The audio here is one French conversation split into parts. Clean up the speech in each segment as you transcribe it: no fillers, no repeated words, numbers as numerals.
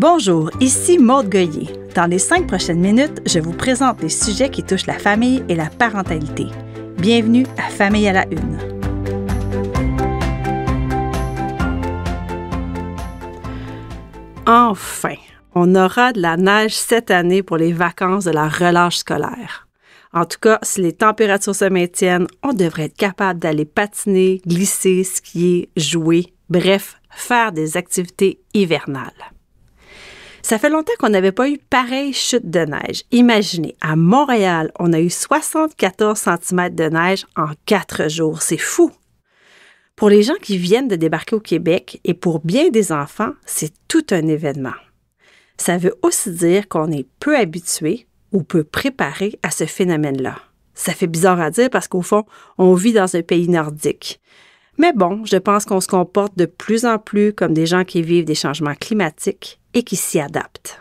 Bonjour, ici Maude Goyer. Dans les 5 prochaines minutes, je vous présente les sujets qui touchent la famille et la parentalité. Bienvenue à Famille à la Une. Enfin, on aura de la neige cette année pour les vacances de la relâche scolaire. En tout cas, si les températures se maintiennent, on devrait être capable d'aller patiner, glisser, skier, jouer, bref, faire des activités hivernales. Ça fait longtemps qu'on n'avait pas eu pareille chute de neige. Imaginez, à Montréal, on a eu 74 cm de neige en 4 jours. C'est fou! Pour les gens qui viennent de débarquer au Québec et pour bien des enfants, c'est tout un événement. Ça veut aussi dire qu'on est peu habitué ou peu préparé à ce phénomène-là. Ça fait bizarre à dire parce qu'au fond, on vit dans un pays nordique. Mais bon, je pense qu'on se comporte de plus en plus comme des gens qui vivent des changements climatiques et qui s'y adaptent.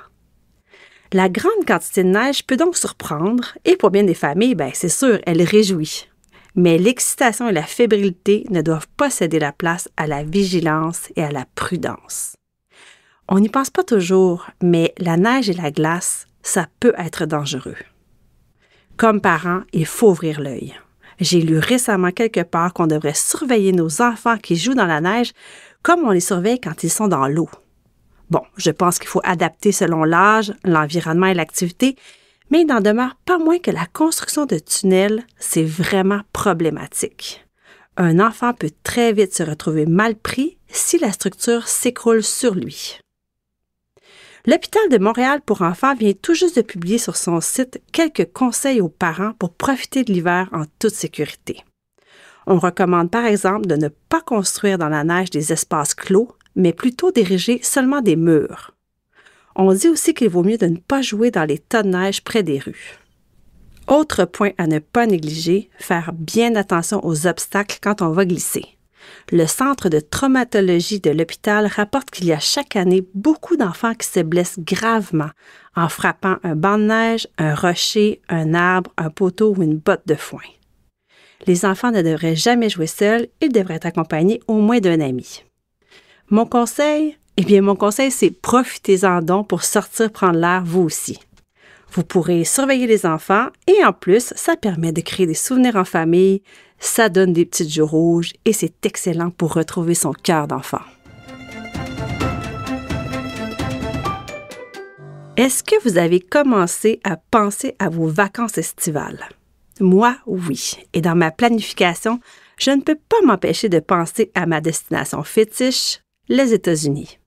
La grande quantité de neige peut donc surprendre et pour bien des familles, c'est sûr, elle réjouit. Mais l'excitation et la fébrilité ne doivent pas céder la place à la vigilance et à la prudence. On n'y pense pas toujours, mais la neige et la glace, ça peut être dangereux. Comme parents, il faut ouvrir l'œil. J'ai lu récemment quelque part qu'on devrait surveiller nos enfants qui jouent dans la neige comme on les surveille quand ils sont dans l'eau. Bon, je pense qu'il faut adapter selon l'âge, l'environnement et l'activité, mais il n'en demeure pas moins que la construction de tunnels, c'est vraiment problématique. Un enfant peut très vite se retrouver mal pris si la structure s'écroule sur lui. L'Hôpital de Montréal pour enfants vient tout juste de publier sur son site quelques conseils aux parents pour profiter de l'hiver en toute sécurité. On recommande par exemple de ne pas construire dans la neige des espaces clos, mais plutôt d'ériger seulement des murs. On dit aussi qu'il vaut mieux de ne pas jouer dans les tas de neige près des rues. Autre point à ne pas négliger, faire bien attention aux obstacles quand on va glisser. Le Centre de traumatologie de l'hôpital rapporte qu'il y a chaque année beaucoup d'enfants qui se blessent gravement en frappant un banc de neige, un rocher, un arbre, un poteau ou une botte de foin. Les enfants ne devraient jamais jouer seuls, ils devraient être accompagnés au moins d'un ami. Mon conseil, c'est profitez-en donc pour sortir prendre l'air vous aussi. Vous pourrez surveiller les enfants et en plus, ça permet de créer des souvenirs en famille, ça donne des petites joues rouges et c'est excellent pour retrouver son cœur d'enfant. Est-ce que vous avez commencé à penser à vos vacances estivales? Moi, oui. Et dans ma planification, je ne peux pas m'empêcher de penser à ma destination fétiche, les États-Unis.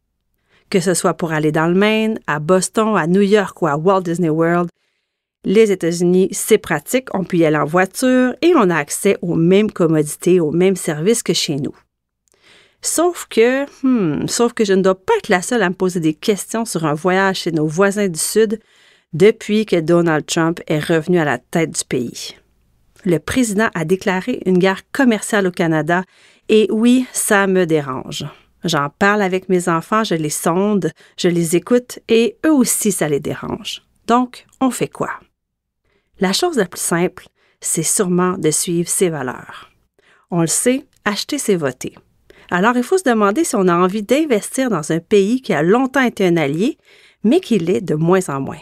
Que ce soit pour aller dans le Maine, à Boston, à New York ou à Walt Disney World, les États-Unis, c'est pratique, on peut y aller en voiture et on a accès aux mêmes commodités, aux mêmes services que chez nous. Sauf que je ne dois pas être la seule à me poser des questions sur un voyage chez nos voisins du Sud depuis que Donald Trump est revenu à la tête du pays. Le président a déclaré une guerre commerciale au Canada et oui, ça me dérange. J'en parle avec mes enfants, je les sonde, je les écoute et eux aussi, ça les dérange. Donc, on fait quoi? La chose la plus simple, c'est sûrement de suivre ses valeurs. On le sait, acheter, c'est voter. Alors, il faut se demander si on a envie d'investir dans un pays qui a longtemps été un allié, mais qui l'est de moins en moins.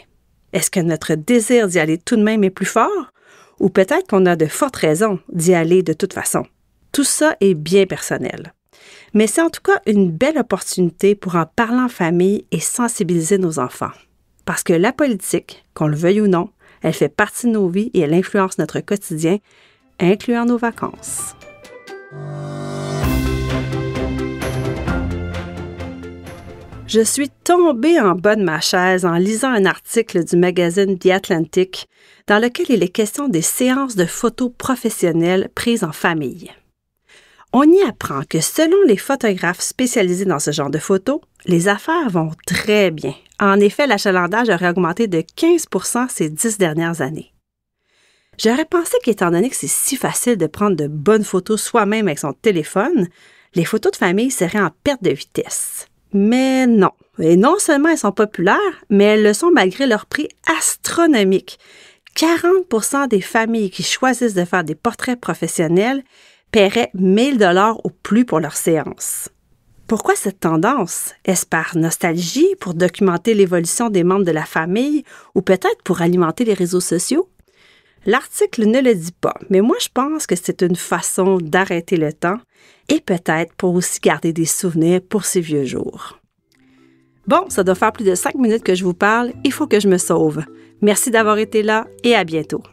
Est-ce que notre désir d'y aller tout de même est plus fort? Ou peut-être qu'on a de fortes raisons d'y aller de toute façon? Tout ça est bien personnel. Mais c'est en tout cas une belle opportunité pour en parler en famille et sensibiliser nos enfants. Parce que la politique, qu'on le veuille ou non, elle fait partie de nos vies et elle influence notre quotidien, incluant nos vacances. Je suis tombée en bas de ma chaise en lisant un article du magazine The Atlantic dans lequel il est question des séances de photos professionnelles prises en famille. On y apprend que selon les photographes spécialisés dans ce genre de photos, les affaires vont très bien. En effet, l'achalandage aurait augmenté de 15 % ces 10 dernières années. J'aurais pensé qu'étant donné que c'est si facile de prendre de bonnes photos soi-même avec son téléphone, les photos de famille seraient en perte de vitesse. Mais non. Et non seulement elles sont populaires, mais elles le sont malgré leur prix astronomique. 40 % des familles qui choisissent de faire des portraits professionnels paieraient 1 000 $ au plus pour leur séance. Pourquoi cette tendance? Est-ce par nostalgie, pour documenter l'évolution des membres de la famille ou peut-être pour alimenter les réseaux sociaux? L'article ne le dit pas, mais moi je pense que c'est une façon d'arrêter le temps et peut-être pour aussi garder des souvenirs pour ces vieux jours. Bon, ça doit faire plus de 5 minutes que je vous parle, il faut que je me sauve. Merci d'avoir été là et à bientôt.